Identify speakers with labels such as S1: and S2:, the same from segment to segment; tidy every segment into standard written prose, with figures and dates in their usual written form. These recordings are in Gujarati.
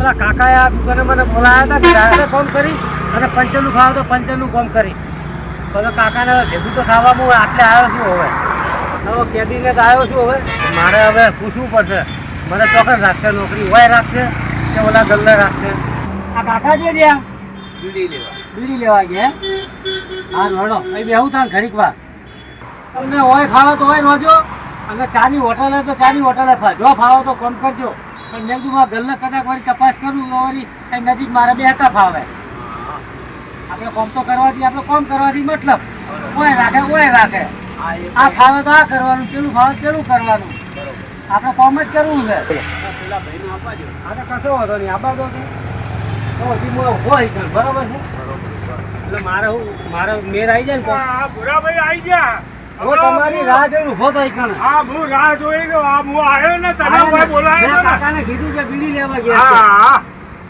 S1: પેલા કાકાએ આ દુકાને મને બોલાયા હતા કે રાતે ફોન કરી અને પંચરનું ખાવ તો પંચરનું કામ કરી તો કાકાને ભેગું તો ખાવામાં હું આટલે આવ્યો છું હવે હવે કેદીને તો આવ્યો છું હવે મારે હવે પૂછવું પડશે મને ચોક્કસ રાખશે નોકરી હોય રાખશે કે ઓલા ગલ્લે રાખશે આ કાકા છે ત્યાં બીડી લેવા ગયા હા રડો અહીં બેહું થાય ઘડીક વાર તમને હોય ફાવે તો હોય નોજો અને ચાની હોટલે તો ચાની હોટલે ફા જો ફાવો તો કોમ કરજો પણ મેં કીધું ગલ્લે કદાચ વળી તપાસ કરું તો વળી અહીં નજીક મારે બેઠા ફાવે આપણે કોમ તો કરવાથી આપણે કોમ કરવાથી મતલબ ઓય રાખે આ ફાવે તો આ કરવાનું પેલું ફાવે પેલું કરવાનું આપણે કોમ જ કરવું છે પેલા ભાઈનું આપવા દો આ તો કશો વાંધો નહીં આપવા દો તો હજી હોય બરાબર છે એટલે મારે મેર આવી જાય ને
S2: ભૂરાભાઈ આવી ગયા
S1: હું તમારી રાહ જોઈને ઉભો થઈ કણ
S2: હા હું રાહ જોઈને હું આવ્યો ને તને કોઈ બોલાયો ને
S1: કાકાને કીધું કે બીડી લેવા ગયા
S2: હા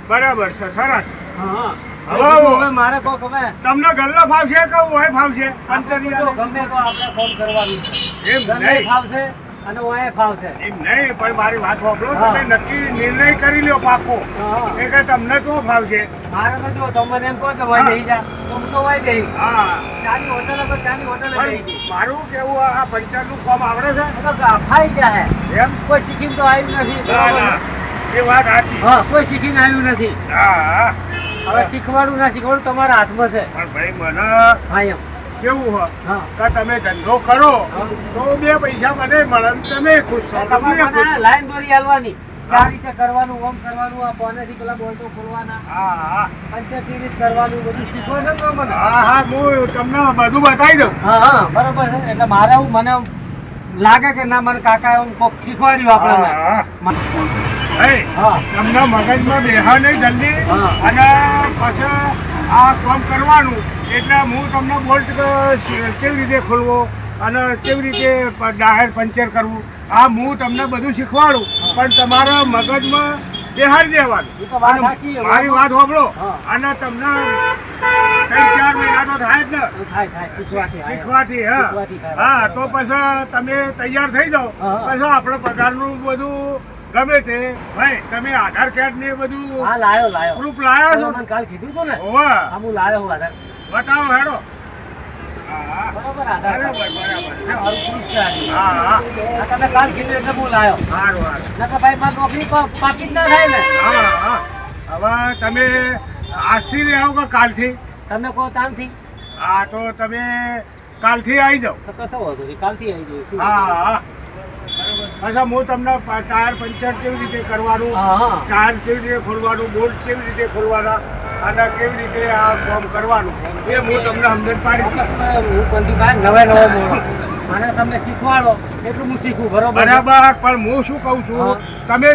S2: બરાબર છે સરસ
S1: હા
S2: હવે
S1: મારે કોક હવે
S2: તમને ગલ્લા ફાવશે કે ઓય ફાવશે પંચરી
S1: ગમે તો આપણે ફોન કરવાનું
S2: એમ
S1: ગમે
S2: નહીં
S1: ફાવશે અને ઓય ફાવશે
S2: એમ નહીં પણ મારી વાત સાંભળો તમે નક્કી નિર્ણય કરી લ્યો પાકો એ કે તમને તો ફાવશે
S1: મારે તો જો તમને એમ કહો કે વાય જઈ જા તો હું તો વાય જઈ
S2: હા
S1: ચાની હોટલ પર ચાની હોટલ જઈ
S2: મારું કેવું આ પંચાયતનું કામ આવડે છે
S1: તો ફાઈ ગયા હે
S2: એમ
S1: કોઈ શીખીને તો આવ્યું નથી
S2: એ વાત સાચી
S1: હા કોઈ શીખીને આવ્યું નથી
S2: હા
S1: હવે શીખવાડું ના શીખવાડું તમારા હાથમાં છે
S2: પણ ભાઈ મને
S1: હા એમ
S2: કેવું હોય
S1: હા
S2: કે તમે ધંધો કરો તો બે પૈસા મને મળે ને તમે ખુશ છો
S1: તમારે લાઈન દોરી હાલવાની આ રીતે કરવાનું ઓમ કરવાનું આ બોનેથી પેલા બોલ્ટો ખોલવાના
S2: હા
S1: પંચાયતી રીત કરવાનું બધું શીખવાડે ને મને
S2: હા હું તમને બધું બતાવી દઉં
S1: હા બરોબર છે એટલે મારે એવું મને લાગે કે ના મને કાકા એવું કોક શીખવાડ્યું આપણે હા
S2: તમને મગજમાં બેહા નહીં જલ્દી અને પછી આ કામ કરવાનું એટલે હું તમને બોલ્ટ કેવી રીતે ખોલવો અને કેવી રીતે ડાયર પંચર કરવું આ હું તમને બધું શીખવાડું પણ તમારા મગજમાં બેહાડી દેવાનું મારી વાત સાંભળો અને તમને 3-4 મહિના તો થાય જ ને શીખવાથી હા તો પછી તમે તૈયાર થઈ જાઓ પછી આપણે પગારનું બધું ગમે તે ભાઈ તમે આધાર કાર્ડ ને બધું
S1: લાયો
S2: પ્રૂફ લાયા છો
S1: કાલ કીધું હતું ને
S2: ઓવે
S1: હું લાયો હું આધાર
S2: બતાવો હેડો
S1: બરોબર આધાર
S2: બરાબર
S1: તમે કાલ કીધું એટલે હું લાયો
S2: સારું
S1: નકર ભાઈ મારી નોકરી પાકી જ ના થાય ને
S2: હવે તમે આજથી રહો કે કાલથી
S1: તમે કહો તાનથી
S2: હા તો તમે કાલથી આવી જાઓ
S1: તો કશો વાંધો નહીં કાલથી આવી જઈશું
S2: હા અચ્છા હું તમને ટાયર પંચર કેવી રીતે કરવાનું ટાયર કેવી રીતે ખોલવાનું બોલ્ટ કેવી રીતે ખોલવાના અને કેવી રીતે આ કામ કરવાનું એ હું તમને સમજણ પાડી
S1: હું પંથીભાઈ નવો મોડો મને તમે શીખવાડો એટલું હું શીખું બરોબર
S2: પણ હું શું કહું છું તમે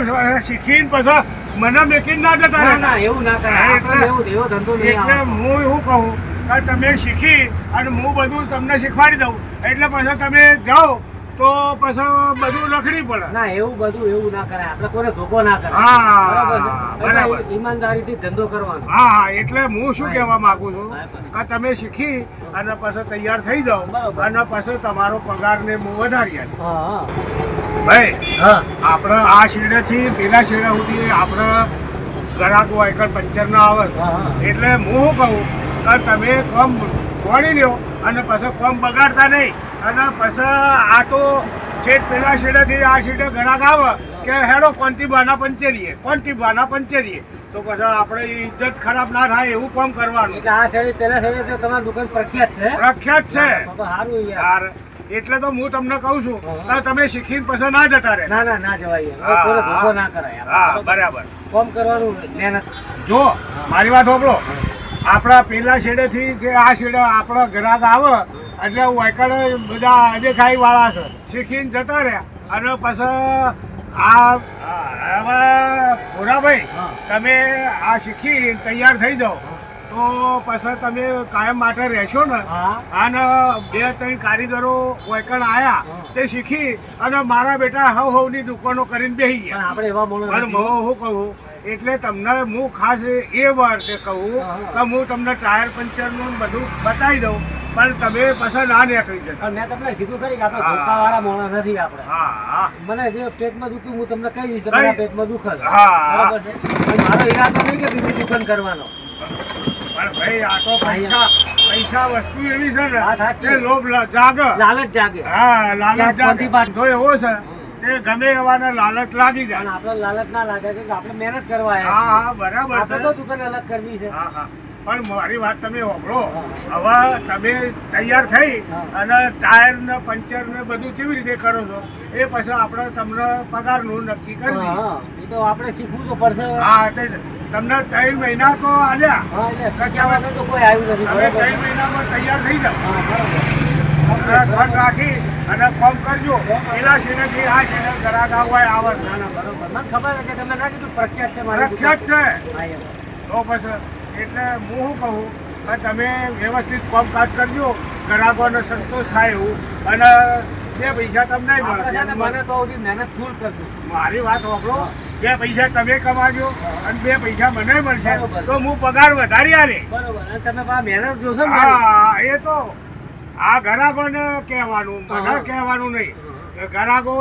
S2: શીખીને પછી મને મેકીને ના જતા
S1: ના એવું ના કરાય એવો ધંધો નહીં
S2: એટલે હું એવું કહું કે તમે શીખી અને હું બધું તમને શીખવાડી દઉં એટલે પછી તમે જાઓ તો પછી બધું રખડી પડે
S1: ના એવું ના કરાય આપણે કોને ધોકો ના કરાય બરાબર ઈમાનદારીથી ધંધો કરવાનો
S2: હા એટલે હું શું કહેવા માંગુ છું કે તમે શીખી અને પછી તૈયાર થઈ જાઓ અને પછી તમારો પગાર ને હું વધારી આપું ભાઈ આપણે આ શેડેથી પેલા શેડા સુધી આપણે ગ્રાહકો આઈકર પંચર ના આવે એટલે હું શું કહું કે તમે કમ છોડી લ્યો અને પછી કમ બગાડતા નહીં અને પછી આ તો છેક પેલા શેડેથી આ શેડે ગ્રાહક આવે કે હેડો કોનથી બાના પંચરીએ તો પછી આપણે ઇજ્જત ખરાબ ના થાય એવું કામ કરવાનું
S1: એટલે આ શેડે પેલા શેડે તો તમારી દુકાન પ્રખ્યાત છે
S2: સારું યાર એટલે તો હું તમને કહું છું કે તમે શીખીને પછી ના જતા રહે
S1: ના જવાય ના કરાય
S2: હા બરાબર
S1: કામ કરવાનું મહેનત
S2: જો મારી વાત સાંભળો આપણા પેલા શેડેથી કે આ શેડે આપણા ગ્રાહક આવે એટલે વાયકડ બધા આજે ખાઈ વાળા છે શીખીને જતા રહ્યા અને પછી આ હવે ભોરાભાઈ તમે આ શીખી તૈયાર થઈ જાઓ તો પછી તમે કાયમ માટે રહેશો ને અને 2-3 કારીગરો વાયકડ આવ્યા તે શીખી અને મારા બેટા હવની દુકાનો કરીને બેસી ગયા
S1: આપણે એવા
S2: પણ હું કહું એટલે તમને હું ખાસ એ વાર્તે કહું કે હું તમને ટાયર પંચરનું બધું બતાવી દઉં પણ તમે પછી ના નીકળી જતા.
S1: પણ મેં તમને કીધું ખરી કે આપણે
S2: હા.
S1: ધોકાવાળા માણસ નથી આપણે.
S2: હા હા
S1: મને જે પેટમાં દુખતું હું તમને કહી દઈશ કે
S2: કઈ?
S1: મારા પેટમાં દુખે છે.
S2: હા.
S1: બરાબર છે? પણ મારો ઈરાદો નહીં કે બીજી દુકાન કરવાનો.
S2: પણ ભાઈ આ તો પૈસા વસ્તુ એવી છે
S1: હા,
S2: ને
S1: સાચી.
S2: કે લોભ જાગે.
S1: લાલચ જાગે.
S2: હા લાલચ
S1: ક્યાંક
S2: જાગે.
S1: બધી વાત.
S2: તો એવો છે તે ગમે એવાને લાલચ લાગી
S1: પણ
S2: જાય.
S1: આપણે લાલચ ના લાગે કે આપણે મહેનત કરવા
S2: હા
S1: આવ્યા
S2: હા બરાબર
S1: છીએ. આપણે તો
S2: છે.
S1: દુકાન અલગ કરવી છે.
S2: હા હા પણ મારી વાત તમે સાંભળો.
S1: હા.
S2: હવે તમે તૈયાર થઈ
S1: હા.
S2: અને ટાયર ને પંચર ને બધું કેવી રીતે કરો છો એ પછી આપણે તમને પગારનું નક્કી કરી
S1: હા,
S2: દઈએ.
S1: હા. એ તો આપણે શીખવું તો પડશે.
S2: હા તે જ. તમને 3 મહિના તો આલ્યા.
S1: હા, એટલે શીખ્યા વગર તો કોઈ આવ્યું નથી.
S2: તમે
S1: બરાબર
S2: 3 મહિનામાં તૈયાર થઈ જાઓ.
S1: હા, બરાબર.
S2: ધ્યાન રાખી અને કામ કરજો. પેલા શેનેથી આ શેને ગ્રાહક હોય આવે.
S1: ના, ના, બરોબર. મને ખબર છે કે તમે ના કીધું પ્રખ્યાત છે મારી
S2: પ્રખ્યાત છે.
S1: દુકાન. હા, એમ.
S2: તો પછી એટલે હું શું કહું કે તમે વ્યવસ્થિત કામકાજ કરજો, ગ્રાહકોને સંતોષ થાય એવું, અને 2 પૈસા તમને
S1: આપણે છે ને
S2: મળે.
S1: મને તો બધી મહેનત ફૂલ કરશું.
S2: મારી વાત સાંભળો, 2 પૈસા તમે કમાજો અને 2 પૈસા મને મળશે
S1: બરોબર.
S2: તો હું પગાર વધારી આલે.
S1: બરોબર. અને તમે પાછા મહેનત જોશો ને.
S2: હા એ તો આ ગ્રાહકોને કહેવાનું, મને
S1: હા.
S2: કહેવાનું નહીં. કે ગ્રાહકો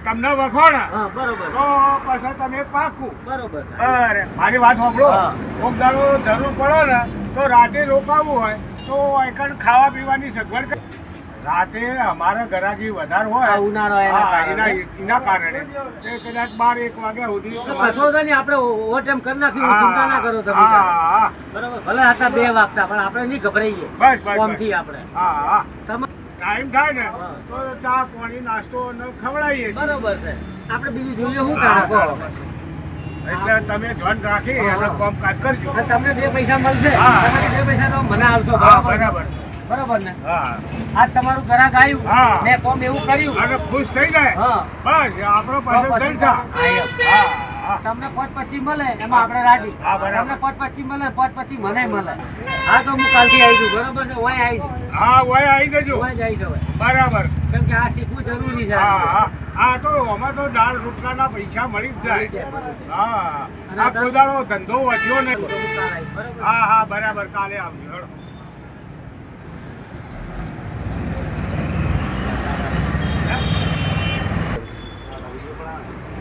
S2: તમને વખોણા
S1: હા, બરોબર.
S2: તો પછી તમે પાકું.
S1: બરોબર.
S2: અરે મારી વાત સાંભળો.
S1: હા.
S2: કોક દાડો જરૂર પડે ને તો રાતે રોકાવું હોય તો એકણ ખાવા પીવાની સગવડ કરી. રાતે અમારા ગ્રાહકી વધારે હોય.
S1: આ ઉનાળો એના
S2: હા,
S1: કારણે.
S2: એના કારણે તે કદાચ 12-1 વાગ્યા સુધી
S1: તો કશો તો નહીં, આપણે ઓવરટાઈમ કરી નાખ્યું.
S2: હા,
S1: ચિંતા ના કરો તમે.
S2: હા, હા.
S1: બરોબર. ભલે હતા 2 વાગતા પણ આપણે નહીં ગભરાઈએ.
S2: બસ બસ
S1: કોમથી
S2: બસ.
S1: આપણે.
S2: હા હા
S1: તમે
S2: ટાઈમ થાય ને
S1: હા.
S2: તો ચા પાણી નાસ્તો ને ખવડાવીએ છીએ.
S1: બરોબર છે. આપણે બીજું જોઈએ શું
S2: હા,
S1: કરો કહો.
S2: બસ. એટલે તમે ધ્યાન રાખી
S1: હા,
S2: અને
S1: હા.
S2: કામકાજ કરજો.
S1: અને તમને 2 પૈસા મળશે.
S2: હા.
S1: તમારે 2 પૈસા તો મને આવશો.
S2: હા
S1: બરાબર.
S2: બરાબર.
S1: બરોબર ને.
S2: હા
S1: આજ તમારું ગ્રાહક આવ્યું.
S2: હા.
S1: મેં કોમ એવું કર્યું.
S2: અને ખુશ થઈ જાય
S1: હા.
S2: બસ આપણો પાસે
S1: તો પછી
S2: જલસા.
S1: હા, એમ.
S2: હા હા
S1: તમને 5-25 મળે એમાં આપણે રાજી.
S2: હા, બરાબર.
S1: તમને 5-25 મળે 5-25 મને મળે. હા તો હું કાલથી આવી છું. બરોબર છે. ઓય આવી છું.
S2: હા ઓય આવી જજો.
S1: ઓય જ આવી છું હવે.
S2: બરાબર.
S1: કેમ કે આ શીખવું જરૂરી છે.
S2: હા હા આ તો આમાં તો દાળ રોટલાના પૈસા મળી જ
S1: મળી
S2: જાય.
S1: જાય, બરોબર.
S2: હા
S1: અને
S2: આ
S1: આ
S2: કોઈ દાડો ધંધો વધ્યો ને.
S1: તો હું કાલ આવીશ. બરોબર.
S2: હા હા બરાબર કાલે આવજો હેડો.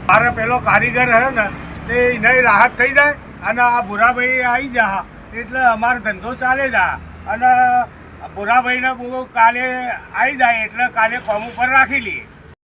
S2: મારે પેલો કારીગર હે ને તે નહીં રાહત થઈ જાય અને આ ભૂરાભાઈ આવી જા એટલે અમારો ધંધો ચાલે જા. અને ભૂરાભાઈને બહુ કાલે આવી જાય એટલે કાલે કોમ ઉપર રાખી લઈએ.